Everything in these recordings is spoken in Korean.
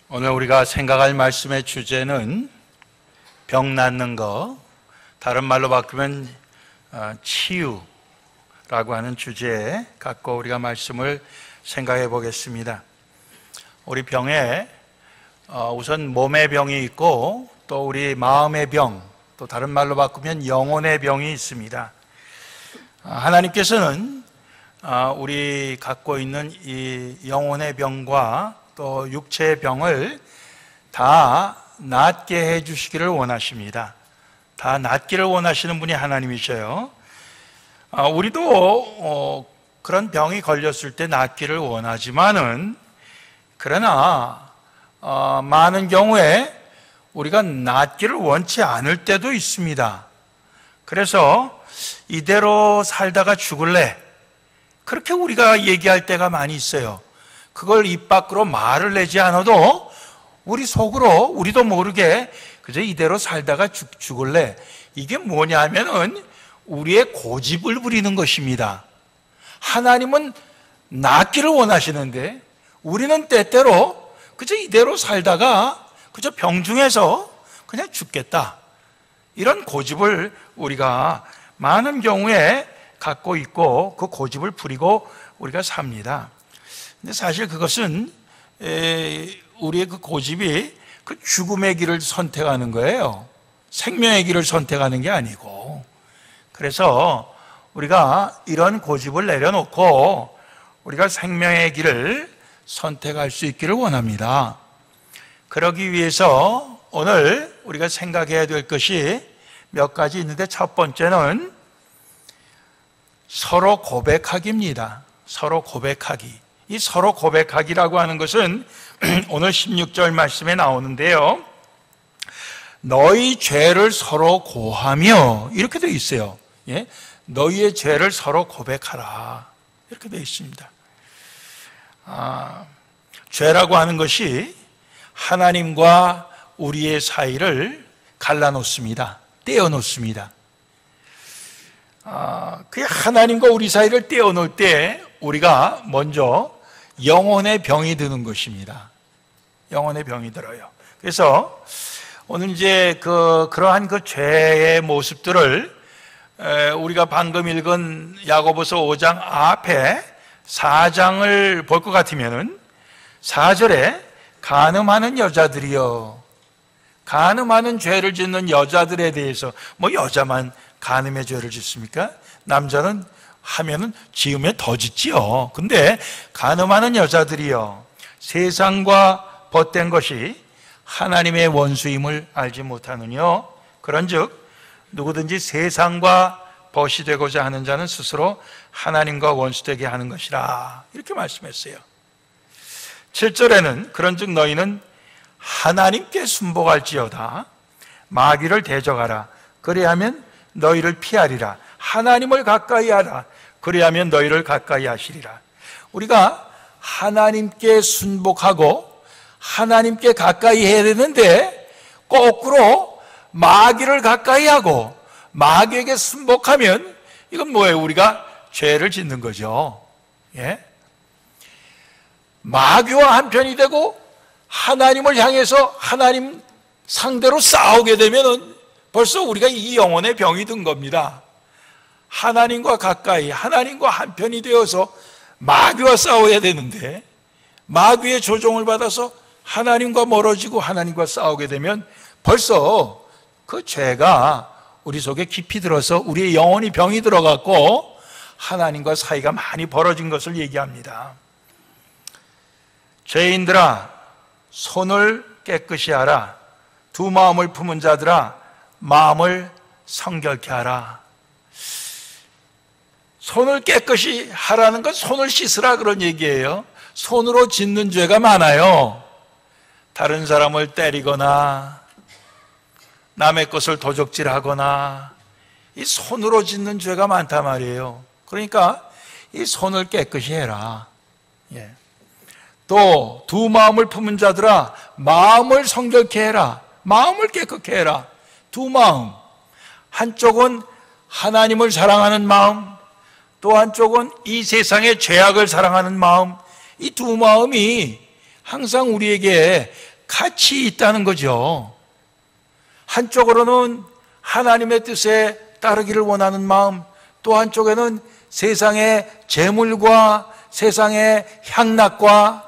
오늘 우리가 생각할 말씀의 주제는 병 낫는 것, 다른 말로 바꾸면 치유라고 하는 주제에 갖고 우리가 말씀을 생각해 보겠습니다. 우리 병에 우선 몸의 병이 있고 또 우리 마음의 병, 또 다른 말로 바꾸면 영혼의 병이 있습니다. 하나님께서는 우리 갖고 있는 이 영혼의 병과 또 육체의 병을 다 낫게 해주시기를 원하십니다. 다 낫기를 원하시는 분이 하나님이셔요. 우리도 그런 병이 걸렸을 때 낫기를 원하지만은 그러나 많은 경우에 우리가 낫기를 원치 않을 때도 있습니다. 그래서 이대로 살다가 죽을래, 그렇게 우리가 얘기할 때가 많이 있어요. 그걸 입 밖으로 말을 내지 않아도 우리 속으로 우리도 모르게 그저 이대로 살다가 죽을래, 이게 뭐냐면은 우리의 고집을 부리는 것입니다. 하나님은 낫기를 원하시는데 우리는 때때로 그저 이대로 살다가 그저 병중에서 그냥 죽겠다, 이런 고집을 우리가 많은 경우에 갖고 있고 그 고집을 부리고 우리가 삽니다. 근데 사실 그것은 우리의 그 고집이 그 죽음의 길을 선택하는 거예요. 생명의 길을 선택하는 게 아니고. 그래서 우리가 이런 고집을 내려놓고 우리가 생명의 길을 선택할 수 있기를 원합니다. 그러기 위해서 오늘 우리가 생각해야 될 것이 몇 가지 있는데, 첫 번째는 서로 고백하기입니다. 서로 고백하기. 이 서로 고백하기라고 하는 것은 오늘 16절 말씀에 나오는데요, 너희 죄를 서로 고하며, 이렇게 되어 있어요. 예? 너희의 죄를 서로 고백하라, 이렇게 되어 있습니다. 죄라고 하는 것이 하나님과 우리의 사이를 갈라놓습니다. 떼어놓습니다. 그 하나님과 우리 사이를 떼어놓을 때 우리가 먼저 영혼의 병이 드는 것입니다. 영혼의 병이 들어요. 그래서 오늘 이제 그러한 그 죄의 모습들을 우리가 방금 읽은 야고보서 5장 앞에 4장을 볼 것 같으면은 4절에 간음하는 여자들이여, 간음하는 죄를 짓는 여자들에 대해서, 뭐 여자만 간음의 죄를 짓습니까? 남자는 하면은 지으면 더 짓지요. 근데 간음하는 여자들이여, 세상과 벗된 것이 하나님의 원수임을 알지 못하느뇨. 그런즉 누구든지 세상과 벗이 되고자 하는 자는 스스로 하나님과 원수되게 하는 것이라, 이렇게 말씀했어요. 7절에는 그런즉 너희는 하나님께 순복할지어다, 마귀를 대적하라, 그리하면 너희를 피하리라. 하나님을 가까이 하라, 그리하면 너희를 가까이 하시리라. 우리가 하나님께 순복하고 하나님께 가까이 해야 되는데 거꾸로 마귀를 가까이 하고 마귀에게 순복하면 이건 뭐예요? 우리가 죄를 짓는 거죠. 예? 마귀와 한편이 되고 하나님을 향해서 하나님 상대로 싸우게 되면은 벌써 우리가 이 영혼의 병이 든 겁니다. 하나님과 가까이, 하나님과 한편이 되어서 마귀와 싸워야 되는데 마귀의 조종을 받아서 하나님과 멀어지고 하나님과 싸우게 되면 벌써 그 죄가 우리 속에 깊이 들어서 우리의 영혼이 병이 들어갔고 하나님과 사이가 많이 벌어진 것을 얘기합니다. 죄인들아, 손을 깨끗이 하라. 두 마음을 품은 자들아, 마음을 성결케 하라. 손을 깨끗이 하라는 건 손을 씻으라, 그런 얘기예요. 손으로 짓는 죄가 많아요. 다른 사람을 때리거나 남의 것을 도적질하거나 이 손으로 짓는 죄가 많단 말이에요. 그러니까 이 손을 깨끗이 해라. 예. 또 두 마음을 품은 자들아, 마음을 성결케 해라. 마음을 깨끗게 해라. 두 마음, 한쪽은 하나님을 사랑하는 마음, 또 한쪽은 이 세상의 죄악을 사랑하는 마음, 이 두 마음이 항상 우리에게 같이 있다는 거죠. 한쪽으로는 하나님의 뜻에 따르기를 원하는 마음, 또 한쪽에는 세상의 재물과 세상의 향락과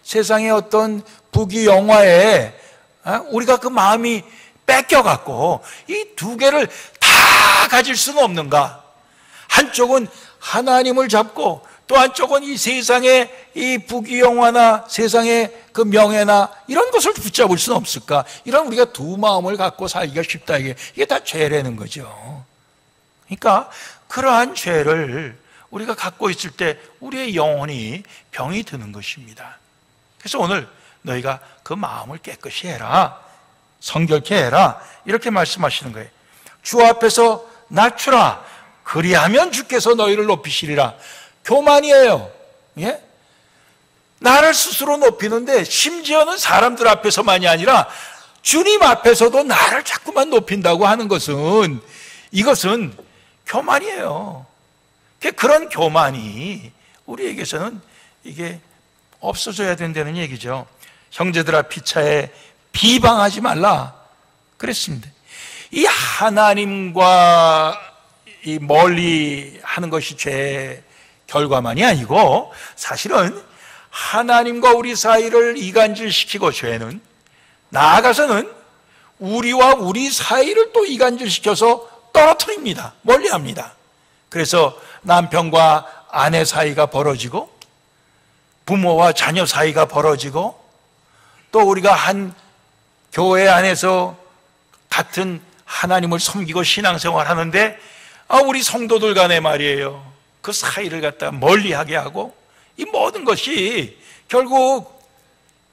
세상의 어떤 부귀영화에 우리가 그 마음이 뺏겨갖고 이 두 개를 다 가질 수는 없는가? 한쪽은 하나님을 잡고 또 한쪽은 이 세상의 이 부귀영화나 세상의 그 명예나 이런 것을 붙잡을 수는 없을까? 이런 우리가 두 마음을 갖고 살기가 쉽다. 이게 다 죄라는 거죠. 그러니까 그러한 죄를 우리가 갖고 있을 때 우리의 영혼이 병이 드는 것입니다. 그래서 오늘 너희가 그 마음을 깨끗이 해라, 성결케 해라, 이렇게 말씀하시는 거예요. 주 앞에서 낮추라, 그리하면 주께서 너희를 높이시리라. 교만이에요. 예? 나를 스스로 높이는데 심지어는 사람들 앞에서만이 아니라 주님 앞에서도 나를 자꾸만 높인다고 하는 것은, 이것은 교만이에요. 그런 교만이 우리에게서는 이게 없어져야 된다는 얘기죠. 형제들아 피차에 비방하지 말라 그랬습니다. 이 하나님과 이 멀리 하는 것이 죄의 결과만이 아니고, 사실은 하나님과 우리 사이를 이간질시키고, 죄는 나아가서는 우리와 우리 사이를 또 이간질시켜서 떨어뜨립니다. 멀리합니다. 그래서 남편과 아내 사이가 벌어지고, 부모와 자녀 사이가 벌어지고, 또 우리가 한 교회 안에서 같은 하나님을 섬기고 신앙생활 하는데 우리 성도들 간에 말이에요, 그 사이를 갖다 멀리하게 하고, 이 모든 것이 결국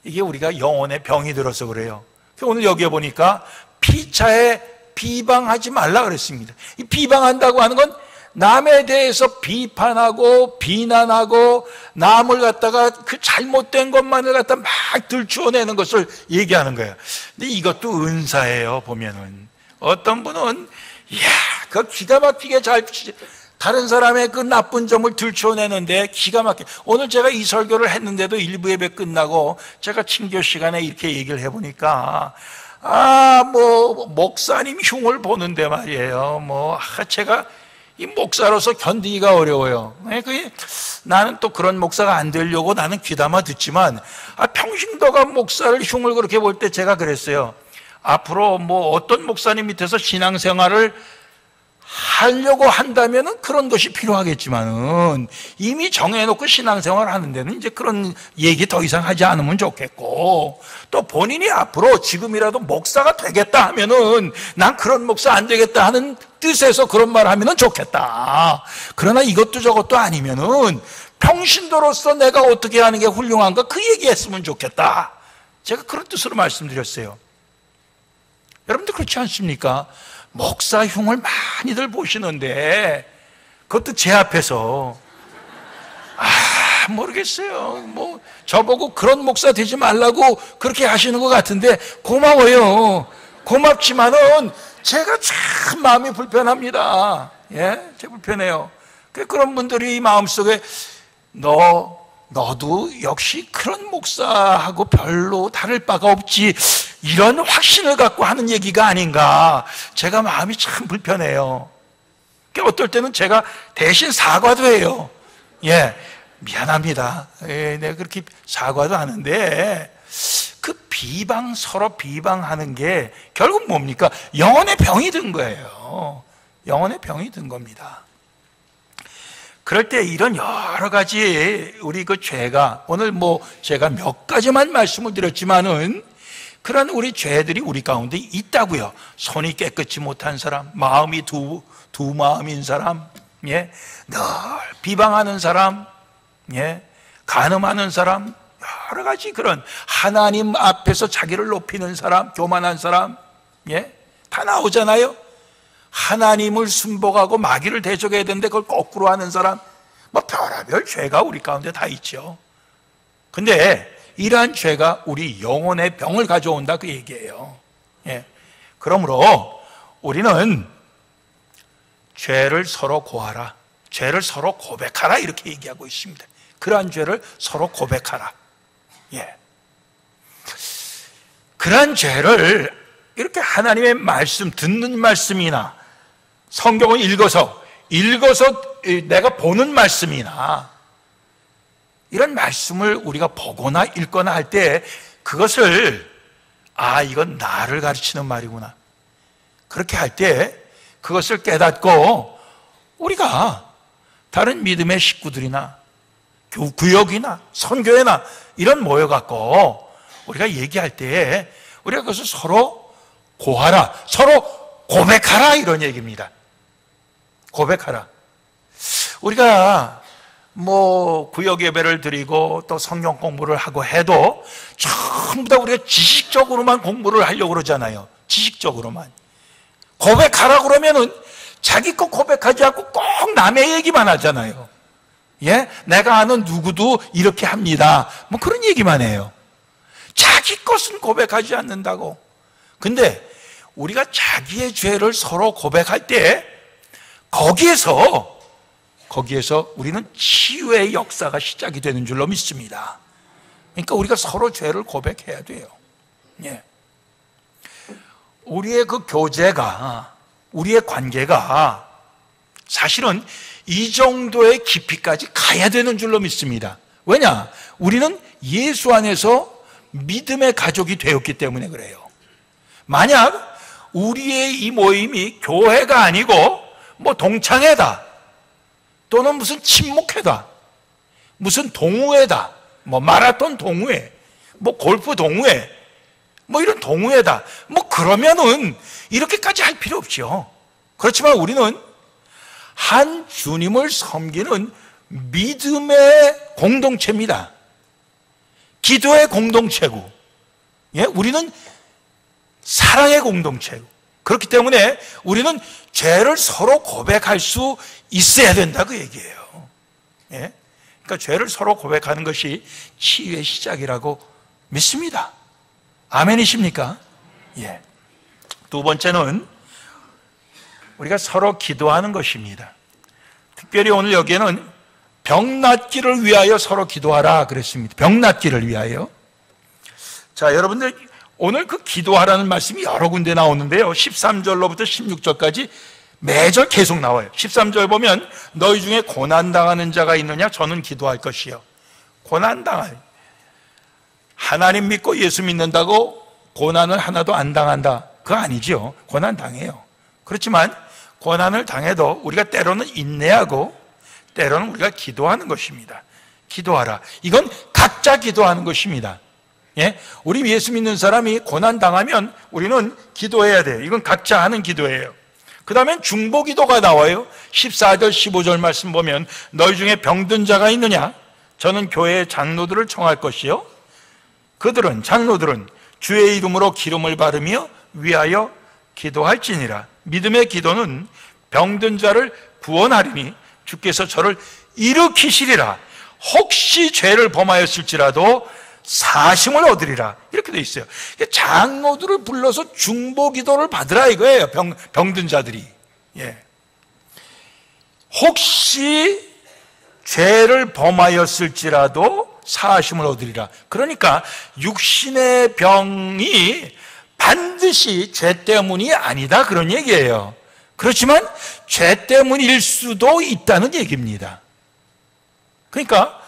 이게 우리가 영혼의 병이 들어서 그래요. 오늘 여기에 보니까 피차에 비방하지 말라 그랬습니다. 이 비방한다고 하는 건 남에 대해서 비판하고 비난하고 남을 갖다가 그 잘못된 것만을 갖다 막 들추어내는 것을 얘기하는 거예요. 근데 이것도 은사예요. 보면은 어떤 분은 그 기가 막히게 잘 다른 사람의 그 나쁜 점을 들추어내는데 기가 막히게, 오늘 제가 이 설교를 했는데도 일부 예배 끝나고 제가 친교 시간에 이렇게 얘기를 해보니까 목사님 흉을 보는데 말이에요. 제가 이 목사로서 견디기가 어려워요. 나는 또 그런 목사가 안 되려고 나는 귀담아 듣지만, 평신도가 목사를 흉을 그렇게 볼 때 제가 그랬어요. 앞으로 어떤 목사님 밑에서 신앙생활을 하려고 한다면은 그런 것이 필요하겠지만은 이미 정해놓고 신앙생활 하는 데는 이제 그런 얘기 더 이상 하지 않으면 좋겠고, 또 본인이 앞으로 지금이라도 목사가 되겠다 하면은 난 그런 목사 안 되겠다 하는 뜻에서 그런 말 하면은 좋겠다. 그러나 이것도 저것도 아니면은 평신도로서 내가 어떻게 하는 게 훌륭한가, 그 얘기했으면 좋겠다. 제가 그런 뜻으로 말씀드렸어요. 여러분들 그렇지 않습니까? 목사 흉을 많이들 보시는데 그것도 제 앞에서 모르겠어요. 저보고 그런 목사 되지 말라고 그렇게 하시는 것 같은데 고마워요. 고맙지만은 제가 참 마음이 불편합니다. 예, 제가 불편해요. 그런 분들이 마음속에 너도 역시 그런 목사하고 별로 다를 바가 없지, 이런 확신을 갖고 하는 얘기가 아닌가, 제가 마음이 참 불편해요. 어떨 때는 제가 대신 사과도 해요. 미안합니다. 내가 그렇게 사과도 하는데, 그 서로 비방하는 게 결국 뭡니까? 영혼의 병이 든 거예요. 영혼의 병이 든 겁니다. 그럴 때 이런 여러 가지 우리 그 죄가, 오늘 제가 몇 가지만 말씀을 드렸지만은 그런 우리 죄들이 우리 가운데 있다고요. 손이 깨끗이 못한 사람, 마음이 두 마음인 사람, 늘 비방하는 사람, 간음하는 사람, 여러 가지 그런 하나님 앞에서 자기를 높이는 사람, 교만한 사람, 다 나오잖아요. 하나님을 순복하고 마귀를 대적해야 되는데 그걸 거꾸로 하는 사람, 별의별 죄가 우리 가운데 다 있죠. 근데 이러한 죄가 우리 영혼의 병을 가져온다, 그 얘기예요. 그러므로 우리는 죄를 서로 고하라, 죄를 서로 고백하라, 이렇게 얘기하고 있습니다. 그러한 죄를 서로 고백하라. 그러한 죄를 이렇게 하나님의 말씀, 듣는 말씀이나 성경을 읽어서 내가 보는 말씀이나 이런 말씀을 우리가 보거나 읽거나 할 때 그것을 이건 나를 가르치는 말이구나, 그렇게 할 때 그것을 깨닫고 우리가 다른 믿음의 식구들이나 구역이나 선교회나 이런 모여갖고 우리가 얘기할 때 우리가 그것을 서로 고하라, 서로 고백하라, 이런 얘기입니다. 고백하라. 우리가 구역 예배를 드리고 또 성경 공부를 하고 해도 전부 다 우리가 지식적으로만 공부를 하려고 그러잖아요. 지식적으로만. 고백하라 그러면은 자기 거 고백하지 않고 꼭 남의 얘기만 하잖아요. 예? 내가 아는 누구도 이렇게 합니다. 그런 얘기만 해요. 자기 것은 고백하지 않는다고. 근데 우리가 자기의 죄를 서로 고백할 때 거기에서 우리는 치유의 역사가 시작이 되는 줄로 믿습니다. 그러니까 우리가 서로 죄를 고백해야 돼요. 예. 우리의 그 교제가, 우리의 관계가 사실은 이 정도의 깊이까지 가야 되는 줄로 믿습니다. 왜냐? 우리는 예수 안에서 믿음의 가족이 되었기 때문에 그래요. 만약 우리의 이 모임이 교회가 아니고 동창회다, 또는 무슨 친목회다, 무슨 동호회다, 마라톤 동호회, 골프 동호회, 이런 동호회다, 그러면은 이렇게까지 할 필요 없죠. 그렇지만 우리는 한 주님을 섬기는 믿음의 공동체입니다. 기도의 공동체고, 예? 우리는 사랑의 공동체고, 그렇기 때문에 우리는 죄를 서로 고백할 수 있어야 된다, 그 얘기예요. 예? 그러니까 죄를 서로 고백하는 것이 치유의 시작이라고 믿습니다. 아멘이십니까? 예. 두 번째는 우리가 서로 기도하는 것입니다. 특별히 오늘 여기에는 병 낫기를 위하여 서로 기도하라 그랬습니다. 병 낫기를 위하여. 자, 여러분들 오늘 그 기도하라는 말씀이 여러 군데 나오는데요, 13절로부터 16절까지 매절 계속 나와요. 13절 보면 너희 중에 고난당하는 자가 있느냐? 저는 기도할 것이요. 고난당할, 하나님 믿고 예수 믿는다고 고난을 하나도 안 당한다, 그거 아니죠. 고난 당해요. 그렇지만 고난을 당해도 우리가 때로는 인내하고 때로는 우리가 기도하는 것입니다. 기도하라. 이건 각자 기도하는 것입니다. 예? 우리 예수 믿는 사람이 고난 당하면 우리는 기도해야 돼요. 이건 각자 하는 기도예요. 그 다음엔 중보기도가 나와요. 14절 15절 말씀 보면 너희 중에 병든 자가 있느냐? 저는 교회의 장로들을 청할 것이요, 장로들은 주의 이름으로 기름을 바르며 위하여 기도할지니라. 믿음의 기도는 병든 자를 구원하리니 주께서 저를 일으키시리라. 혹시 죄를 범하였을지라도 사심을 얻으리라, 이렇게 돼 있어요. 장로들을 불러서 중보기도를 받으라 이거예요. 병든 자들이. 예. 혹시 죄를 범하였을지라도 사심을 얻으리라. 그러니까 육신의 병이 반드시 죄 때문이 아니다, 그런 얘기예요. 그렇지만 죄 때문일 수도 있다는 얘기입니다. 그러니까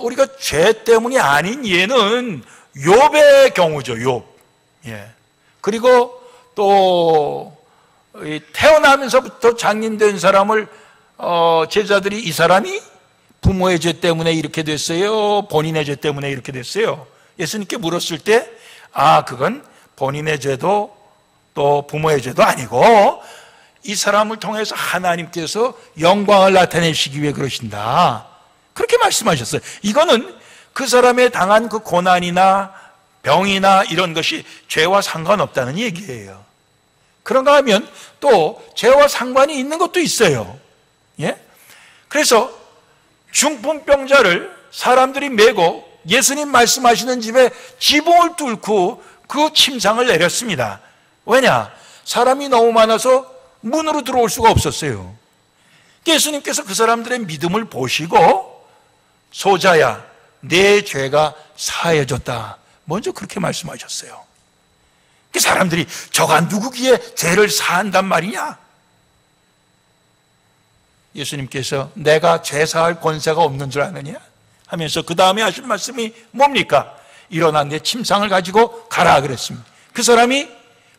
우리가 죄 때문이 아닌 예는 욥의 경우죠. 욥. 예. 그리고 또 태어나면서부터 장님된 사람을 제자들이 이 사람이 부모의 죄 때문에 이렇게 됐어요, 본인의 죄 때문에 이렇게 됐어요, 예수님께 물었을 때 그건 본인의 죄도 또 부모의 죄도 아니고 이 사람을 통해서 하나님께서 영광을 나타내시기 위해 그러신다, 그렇게 말씀하셨어요. 이거는 그 사람의 당한 그 고난이나 병이나 이런 것이 죄와 상관없다는 얘기예요. 그런가 하면 또 죄와 상관이 있는 것도 있어요. 예? 그래서 중풍병자를 사람들이 메고 예수님 말씀하시는 집에 지붕을 뚫고 그 침상을 내렸습니다. 왜냐? 사람이 너무 많아서 문으로 들어올 수가 없었어요. 예수님께서 그 사람들의 믿음을 보시고 소자야, 내 죄가 사해졌다, 먼저 그렇게 말씀하셨어요. 그 사람들이 저가 누구기에 죄를 사한단 말이냐? 예수님께서 내가 죄 사할 권세가 없는 줄 아느냐? 하면서 그 다음에 하신 말씀이 뭡니까? 일어나 내 침상을 가지고 가라 그랬습니다. 그 사람이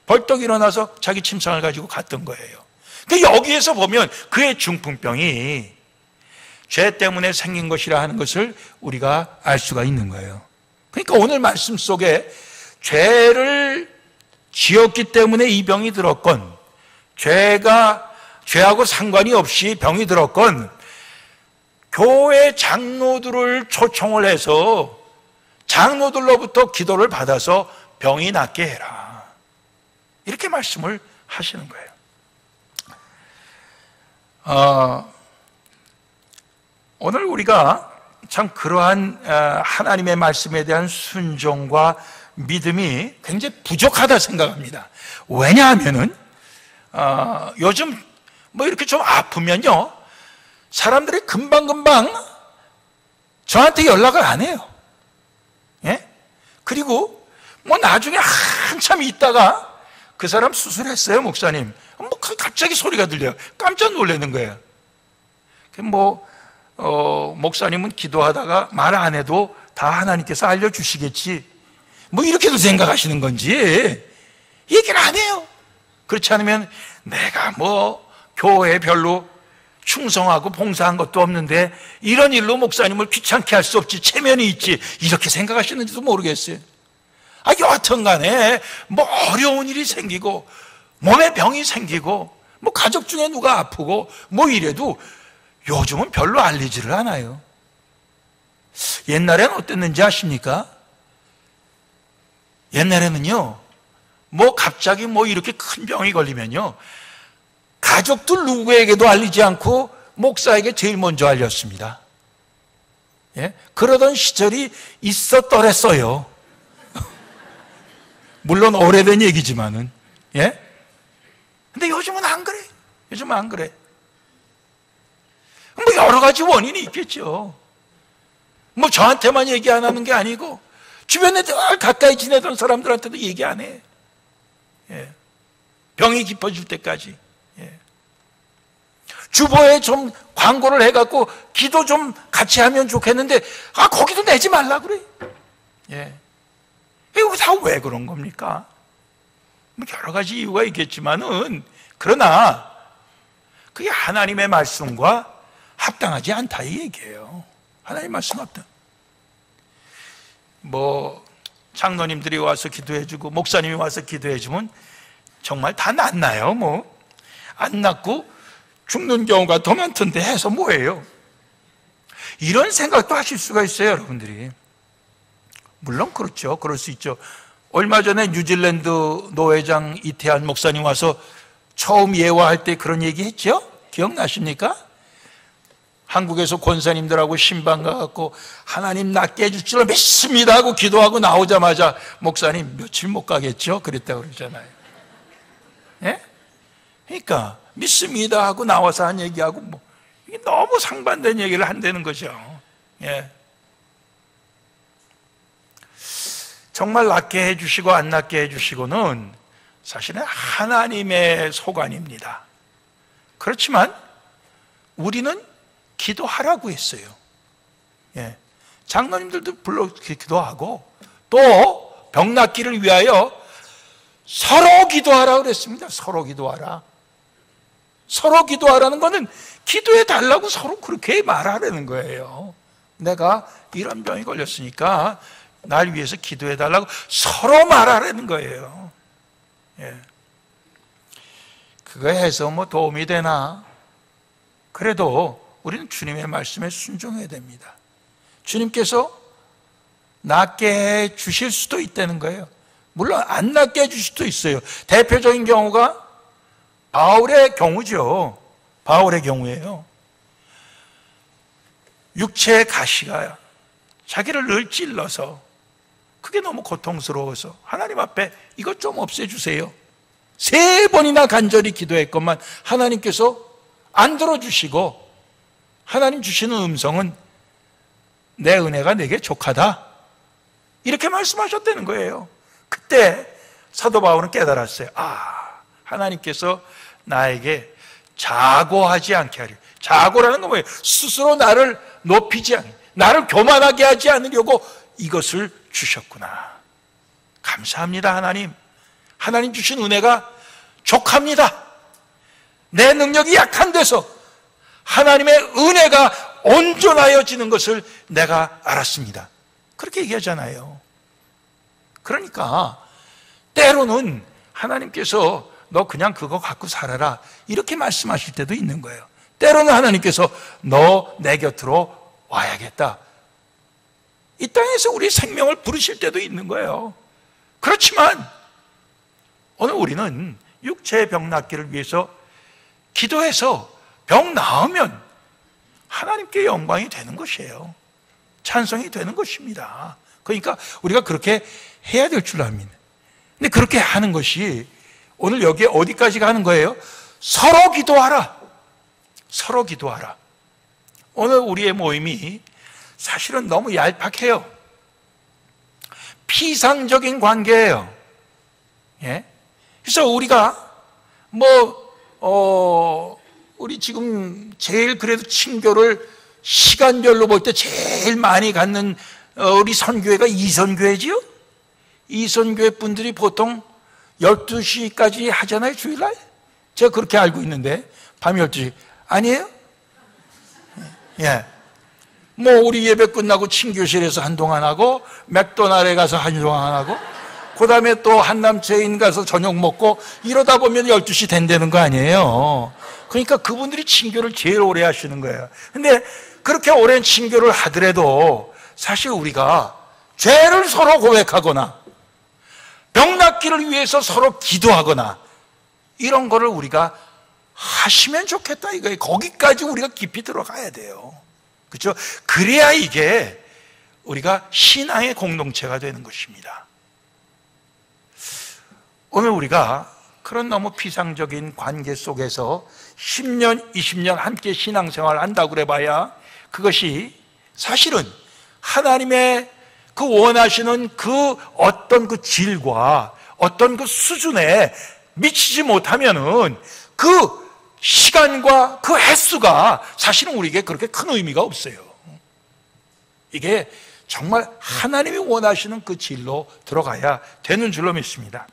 벌떡 일어나서 자기 침상을 가지고 갔던 거예요. 그러니까 여기에서 보면 그의 중풍병이 죄 때문에 생긴 것이라 하는 것을 우리가 알 수가 있는 거예요. 그러니까 오늘 말씀 속에 죄를 지었기 때문에 이 병이 들었건, 죄하고 상관이 없이 병이 들었건, 교회 장로들을 초청을 해서 장로들로부터 기도를 받아서 병이 낫게 해라. 이렇게 말씀을 하시는 거예요. 오늘 우리가 참 그러한 하나님의 말씀에 대한 순종과 믿음이 굉장히 부족하다 생각합니다. 왜냐하면은 요즘 뭐 이렇게 좀 아프면요, 사람들이 금방금방 저한테 연락을 안 해요. 예? 그리고 뭐 나중에 한참 있다가 그 사람 수술했어요, 목사님. 뭐 갑자기 소리가 들려요. 깜짝 놀라는 거예요. 목사님은 기도하다가 말 안 해도 다 하나님께서 알려주시겠지, 뭐 이렇게도 생각하시는 건지 얘기를 안 해요. 그렇지 않으면 내가 뭐 교회에 별로 충성하고 봉사한 것도 없는데 이런 일로 목사님을 귀찮게 할 수 없지, 체면이 있지, 이렇게 생각하시는지도 모르겠어요. 여하튼 간에 뭐 어려운 일이 생기고 몸에 병이 생기고 뭐 가족 중에 누가 아프고 뭐 이래도 요즘은 별로 알리지를 않아요. 옛날에는 어땠는지 아십니까? 옛날에는요, 뭐 갑자기 뭐 이렇게 큰 병이 걸리면요, 가족들 누구에게도 알리지 않고 목사에게 제일 먼저 알렸습니다. 예? 그러던 시절이 있었더랬어요. 물론 오래된 얘기지만은. 예? 근데 요즘은 안 그래. 요즘은 안 그래. 뭐 여러 가지 원인이 있겠죠. 뭐 저한테만 얘기 안 하는 게 아니고 주변에 늘 가까이 지내던 사람들한테도 얘기 안 해. 예. 병이 깊어질 때까지. 예. 주보에 좀 광고를 해갖고 기도 좀 같이 하면 좋겠는데 거기도 내지 말라 그래. 예. 이거 다 왜 그런 겁니까? 뭐 여러 가지 이유가 있겠지만은, 그러나 그게 하나님의 말씀과 합당하지 않다 이 얘기예요. 하나님 말씀 합당. 뭐 장로님들이 와서 기도해주고 목사님이 와서 기도해주면 정말 다 낫나요? 뭐 안 낫고 죽는 경우가 더 많던데 해서 뭐예요? 이런 생각도 하실 수가 있어요, 여러분들이. 물론 그렇죠. 그럴 수 있죠. 얼마 전에 뉴질랜드 노회장 이태한 목사님 와서 처음 예화할 때 그런 얘기 했죠? 기억나십니까? 한국에서 권사님들하고 신방 가갖고 하나님 낫게 해줄 줄 믿습니다 하고 기도하고 나오자마자 목사님 며칠 못 가겠죠? 그랬다고 그러잖아요. 예? 그러니까 믿습니다 하고 나와서 한 얘기하고 뭐 이게 너무 상반된 얘기를 한다는 거죠. 예. 정말 낫게 해주시고 안 낫게 해주시고는 사실은 하나님의 소관입니다. 그렇지만 우리는 기도하라고 했어요. 예. 장로님들도 불러 기도하고 또 병 낫기를 위하여 서로 기도하라고 그랬습니다. 서로 기도하라. 서로 기도하라는 것은 기도해 달라고 서로 그렇게 말하라는 거예요. 내가 이런 병이 걸렸으니까 날 위해서 기도해 달라고 서로 말하라는 거예요. 예. 그거 해서 뭐 도움이 되나? 그래도 우리는 주님의 말씀에 순종해야 됩니다. 주님께서 낫게 해 주실 수도 있다는 거예요. 물론 안 낫게 해 주실 수도 있어요. 대표적인 경우가 바울의 경우죠. 바울의 경우예요. 육체의 가시가 자기를 늘 찔러서 그게 너무 고통스러워서 하나님 앞에 이것 좀 없애주세요. 3번이나 간절히 기도했건만 하나님께서 안 들어주시고 하나님 주시는 음성은 내 은혜가 내게 족하다. 이렇게 말씀하셨다는 거예요. 그때 사도 바울은 깨달았어요. 하나님께서 나에게 자고하지 않게 하려. 자고라는 건 뭐예요? 스스로 나를 높이지 않게, 나를 교만하게 하지 않으려고 이것을 주셨구나. 감사합니다. 하나님 주신 은혜가 족합니다. 내 능력이 약한 데서 하나님의 은혜가 온전하여지는 것을 내가 알았습니다. 그렇게 얘기하잖아요. 그러니까 때로는 하나님께서 너 그냥 그거 갖고 살아라 이렇게 말씀하실 때도 있는 거예요. 때로는 하나님께서 너 내 곁으로 와야겠다, 이 땅에서 우리 생명을 부르실 때도 있는 거예요. 그렇지만 오늘 우리는 육체의 병 낫기를 위해서 기도해서 병 나으면 하나님께 영광이 되는 것이에요. 찬송이 되는 것입니다. 그러니까 우리가 그렇게 해야 될 줄 압니다. 근데 그렇게 하는 것이 오늘 여기에 어디까지 가는 거예요? 서로 기도하라. 서로 기도하라. 오늘 우리의 모임이 사실은 너무 얄팍해요. 피상적인 관계예요. 예? 그래서 우리가 우리 지금 제일 그래도 친교를 시간별로 볼 때 제일 많이 갖는 우리 선교회가 이선교회지요? 이선교회 분들이 보통 12시까지 하잖아요, 주일날? 제가 그렇게 알고 있는데, 밤 12시. 아니에요? 예. 우리 예배 끝나고 친교실에서 한동안 하고, 맥도날드에 가서 한동안 하고, 그 다음에 또 한남체인 가서 저녁 먹고, 이러다 보면 12시 된다는 거 아니에요? 그러니까 그분들이 친교를 제일 오래 하시는 거예요. 근데 그렇게 오랜 친교를 하더라도 사실 우리가 죄를 서로 고백하거나 병 낫기를 위해서 서로 기도하거나 이런 거를 우리가 하시면 좋겠다 이거예요. 거기까지 우리가 깊이 들어가야 돼요. 그렇죠? 그래야 이게 우리가 신앙의 공동체가 되는 것입니다. 오늘 우리가 그런 너무 피상적인 관계 속에서 10년, 20년 함께 신앙생활을 한다고 그래봐야 그것이 사실은 하나님의 그 원하시는 그 어떤 그 질과 어떤 그 수준에 미치지 못하면은 그 시간과 그 횟수가 사실은 우리에게 그렇게 큰 의미가 없어요. 이게 정말 하나님이 원하시는 그 질로 들어가야 되는 줄로 믿습니다.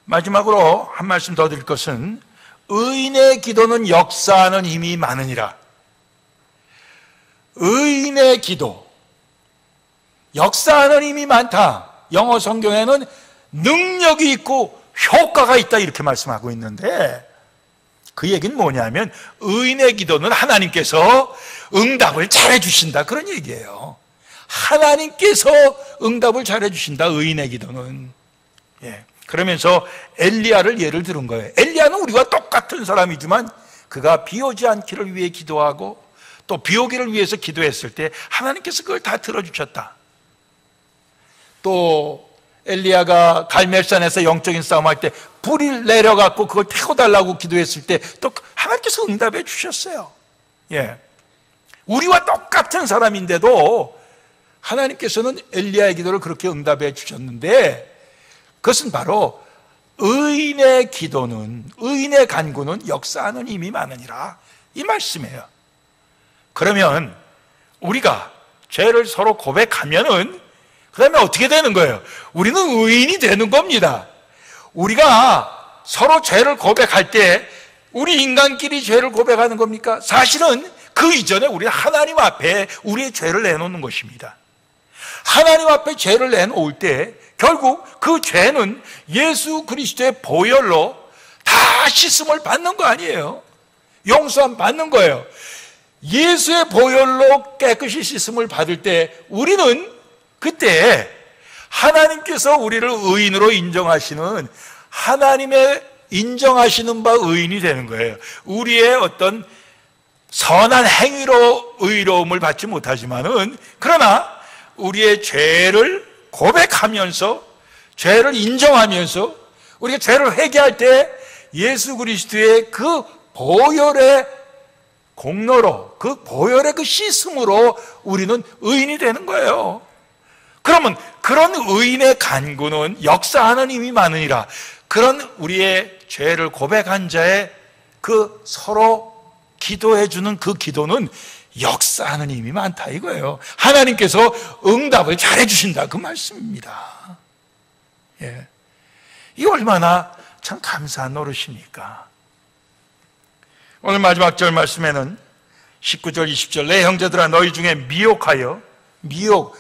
마지막으로 한 말씀 더 드릴 것은 의인의 기도는 역사하는 힘이 많으니라. 의인의 기도, 역사하는 힘이 많다. 영어 성경에는 능력이 있고 효과가 있다 이렇게 말씀하고 있는데 그 얘기는 뭐냐면 의인의 기도는 하나님께서 응답을 잘해 주신다 그런 얘기예요. 하나님께서 응답을 잘해 주신다, 의인의 기도는. 예. 그러면서 엘리야를 예를 들은 거예요. 엘리야는 우리와 똑같은 사람이지만 그가 비 오지 않기를 위해 기도하고 또 비 오기를 위해서 기도했을 때 하나님께서 그걸 다 들어주셨다. 또 엘리야가 갈멜산에서 영적인 싸움할 때 불이 내려갖고 그걸 태워달라고 기도했을 때 또 하나님께서 응답해 주셨어요. 예. 우리와 똑같은 사람인데도 하나님께서는 엘리야의 기도를 그렇게 응답해 주셨는데 그것은 바로 의인의 기도는, 의인의 간구는 역사하는 힘이 많으니라 이 말씀이에요. 그러면 우리가 죄를 서로 고백하면은 그 다음에 어떻게 되는 거예요? 우리는 의인이 되는 겁니다. 우리가 서로 죄를 고백할 때 우리 인간끼리 죄를 고백하는 겁니까? 사실은 그 이전에 우리는 하나님 앞에 우리의 죄를 내놓는 것입니다. 하나님 앞에 죄를 내놓을 때 결국 그 죄는 예수 그리스도의 보혈로 다 씻음을 받는 거 아니에요. 용서함 받는 거예요. 예수의 보혈로 깨끗이 씻음을 받을 때 우리는 그때 하나님께서 우리를 의인으로 인정하시는, 하나님의 인정하시는 바 의인이 되는 거예요. 우리의 어떤 선한 행위로 의로움을 받지 못하지만은 그러나 우리의 죄를 고백하면서 죄를 인정하면서 우리가 죄를 회개할 때 예수 그리스도의 그 보혈의 공로로, 그 보혈의 그 씻음으로 우리는 의인이 되는 거예요. 그러면 그런 의인의 간구는 역사하는 힘이 많으니라. 그런 우리의 죄를 고백한 자의 그 서로 기도해 주는 그 기도는 역사하는 힘이 많다 이거예요. 하나님께서 응답을 잘해 주신다 그 말씀입니다. 예. 이게 얼마나 참 감사한 노릇입니까? 오늘 마지막 절 말씀에는 19절 20절 내 형제들아 너희 중에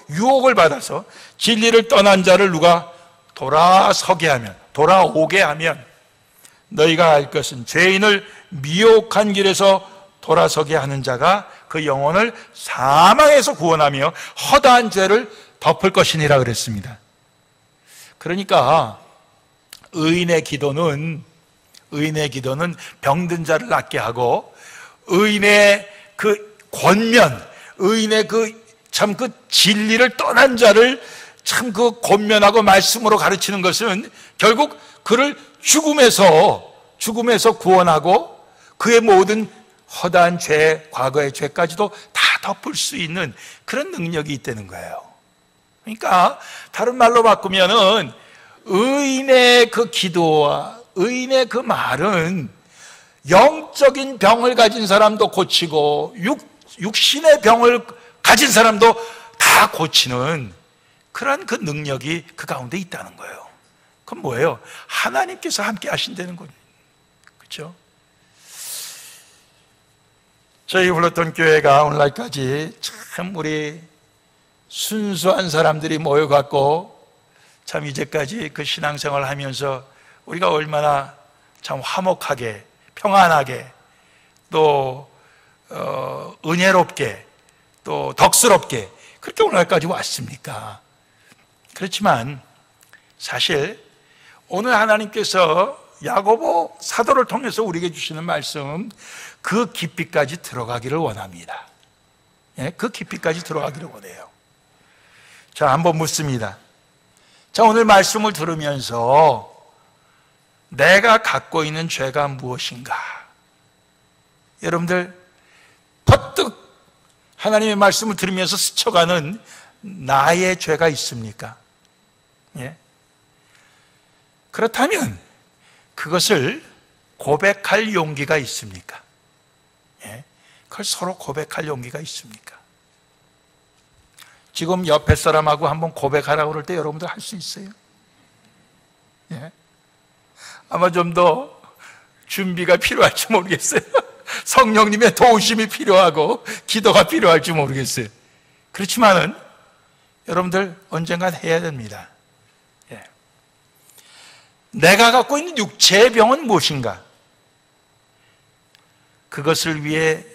유혹을 받아서 진리를 떠난 자를 누가 돌아오게 하면 너희가 알 것은 죄인을 미혹한 길에서 돌아서게 하는 자가 그 영혼을 사망에서 구원하며 허다한 죄를 덮을 것이니라 그랬습니다. 그러니까 의인의 기도는 병든 자를 낫게 하고 의인의 그 권면, 의인의 그 진리를 떠난 자를 참 그 권면하고 말씀으로 가르치는 것은 결국 그를 죽음에서 구원하고 그의 모든 허다한 죄, 과거의 죄까지도 다 덮을 수 있는 그런 능력이 있다는 거예요. 그러니까 다른 말로 바꾸면은 의인의 그 기도와 의인의 그 말은 영적인 병을 가진 사람도 고치고 육신의 병을 가진 사람도 다 고치는 그런 그 능력이 그 가운데 있다는 거예요. 그건 뭐예요? 하나님께서 함께 하신다는 거예요. 그렇죠? 저희 불렀던 교회가 오늘날까지 참 우리 순수한 사람들이 모여갖고 참 이제까지 그 신앙생활을 하면서 우리가 얼마나 참 화목하게 평안하게 또 은혜롭게 또 덕스럽게 그렇게 오늘날까지 왔습니까? 그렇지만 사실 오늘 하나님께서 야고보 사도를 통해서 우리에게 주시는 말씀 그 깊이까지 들어가기를 원합니다. 예, 그 깊이까지 들어가기를 원해요. 자, 한번 묻습니다. 자, 오늘 말씀을 들으면서 내가 갖고 있는 죄가 무엇인가? 여러분들 퍼뜩 하나님의 말씀을 들으면서 스쳐가는 나의 죄가 있습니까? 예? 그렇다면 그것을 고백할 용기가 있습니까? 예? 그걸 서로 고백할 용기가 있습니까? 지금 옆에 사람하고 한번 고백하라고 그럴 때 여러분들 할 수 있어요? 예? 아마 좀 더 준비가 필요할지 모르겠어요. 성령님의 도우심이 필요하고 기도가 필요할지 모르겠어요. 그렇지만은 여러분들 언젠간 해야 됩니다. 예. 내가 갖고 있는 육체의 병은 무엇인가? 그것을 위해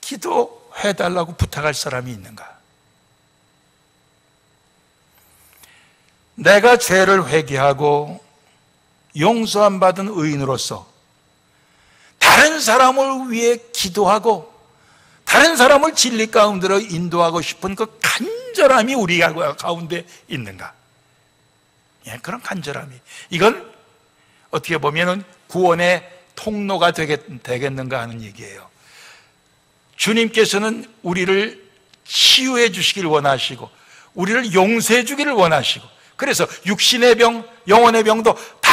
기도해달라고 부탁할 사람이 있는가? 내가 죄를 회개하고 용서함 받은 의인으로서 다른 사람을 위해 기도하고 다른 사람을 진리 가운데로 인도하고 싶은 그 간절함이 우리 가운데 있는가? 예, 그런 간절함이. 이건 어떻게 보면 구원의 통로가 되겠는가 하는 얘기예요. 주님께서는 우리를 치유해 주시길 원하시고 우리를 용서해 주기를 원하시고 그래서 육신의 병, 영혼의 병도 다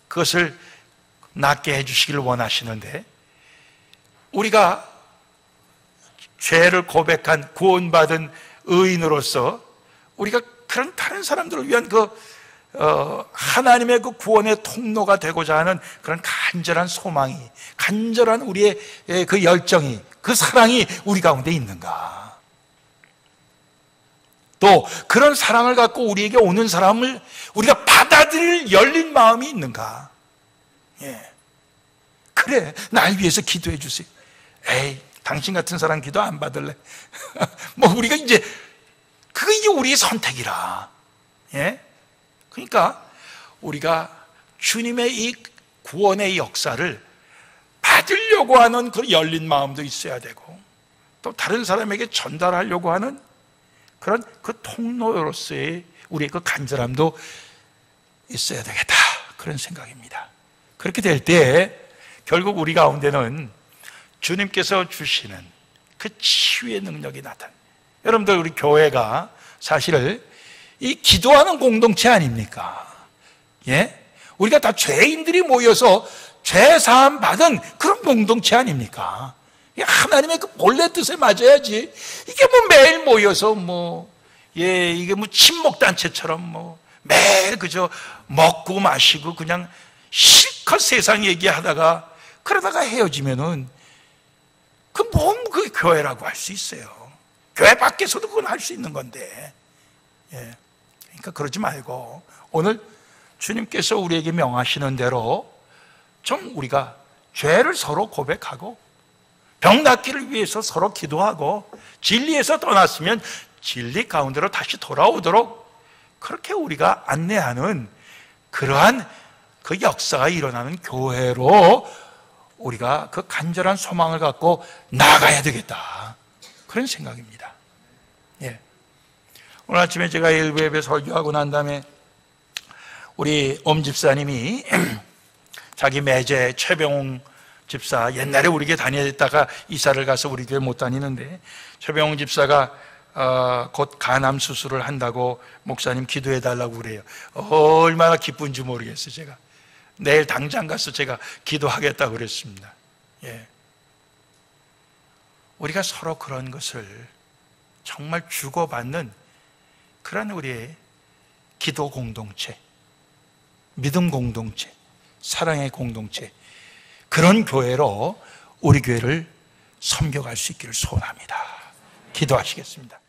그것을 낫게 해주시기를 원하시는데 우리가 죄를 고백한 구원받은 의인으로서 우리가 그런 다른 사람들을 위한 하나님의 그 구원의 통로가 되고자 하는 그런 간절한 소망이, 간절한 우리의 그 열정이, 그 사랑이 우리 가운데 있는가? 또 그런 사랑을 갖고 우리에게 오는 사람을 우리가 받아들일 열린 마음이 있는가? 예. 그래, 날 위해서 기도해 주세요. 에이, 당신 같은 사람 기도 안 받을래. 뭐 우리가 그게 이제 우리의 선택이라. 예? 그러니까 우리가 주님의 이 구원의 역사를 받으려고 하는 그 열린 마음도 있어야 되고 또 다른 사람에게 전달하려고 하는 그런 그 통로로서의 우리의 그 간절함도 있어야 되겠다. 그런 생각입니다. 그렇게 될 때 결국 우리 가운데는 주님께서 주시는 그 치유의 능력이 나타나요. 여러분들 우리 교회가 사실 이 기도하는 공동체 아닙니까? 예? 우리가 다 죄인들이 모여서 죄 사함 받은 그런 공동체 아닙니까? 하나님의 그 본래 뜻에 맞아야지. 이게 뭐 매일 모여서 이게 친목단체처럼 매일 그저 먹고 마시고 그냥 실컷 세상 얘기하다가 그러다가 헤어지면은 그 교회라고 할 수 있어요. 교회 밖에서도 그건 할 수 있는 건데. 예. 그러니까 그러지 말고 오늘 주님께서 우리에게 명하시는 대로 좀 우리가 죄를 서로 고백하고 병 낫기를 위해서 서로 기도하고 진리에서 떠났으면 진리 가운데로 다시 돌아오도록 그렇게 우리가 안내하는 그러한 그 역사가 일어나는 교회로 우리가 그 간절한 소망을 갖고 나아가야 되겠다, 그런 생각입니다. 예. 오늘 아침에 제가 일부 예배 설교하고 난 다음에 우리 엄 집사님이 자기 매제 최병웅 집사, 옛날에 우리 교회 다니다가 이사를 가서 우리 교회 못 다니는데 최병웅 집사가 곧 간암 수술을 한다고 목사님 기도해 달라고 그래요. 얼마나 기쁜지 모르겠어요. 제가 내일 당장 가서 제가 기도하겠다고 그랬습니다. 예. 우리가 서로 그런 것을 정말 주고받는 그런 우리의 기도 공동체, 믿음 공동체, 사랑의 공동체, 그런 교회로 우리 교회를 섬겨갈 수 있기를 소원합니다. 기도하시겠습니다.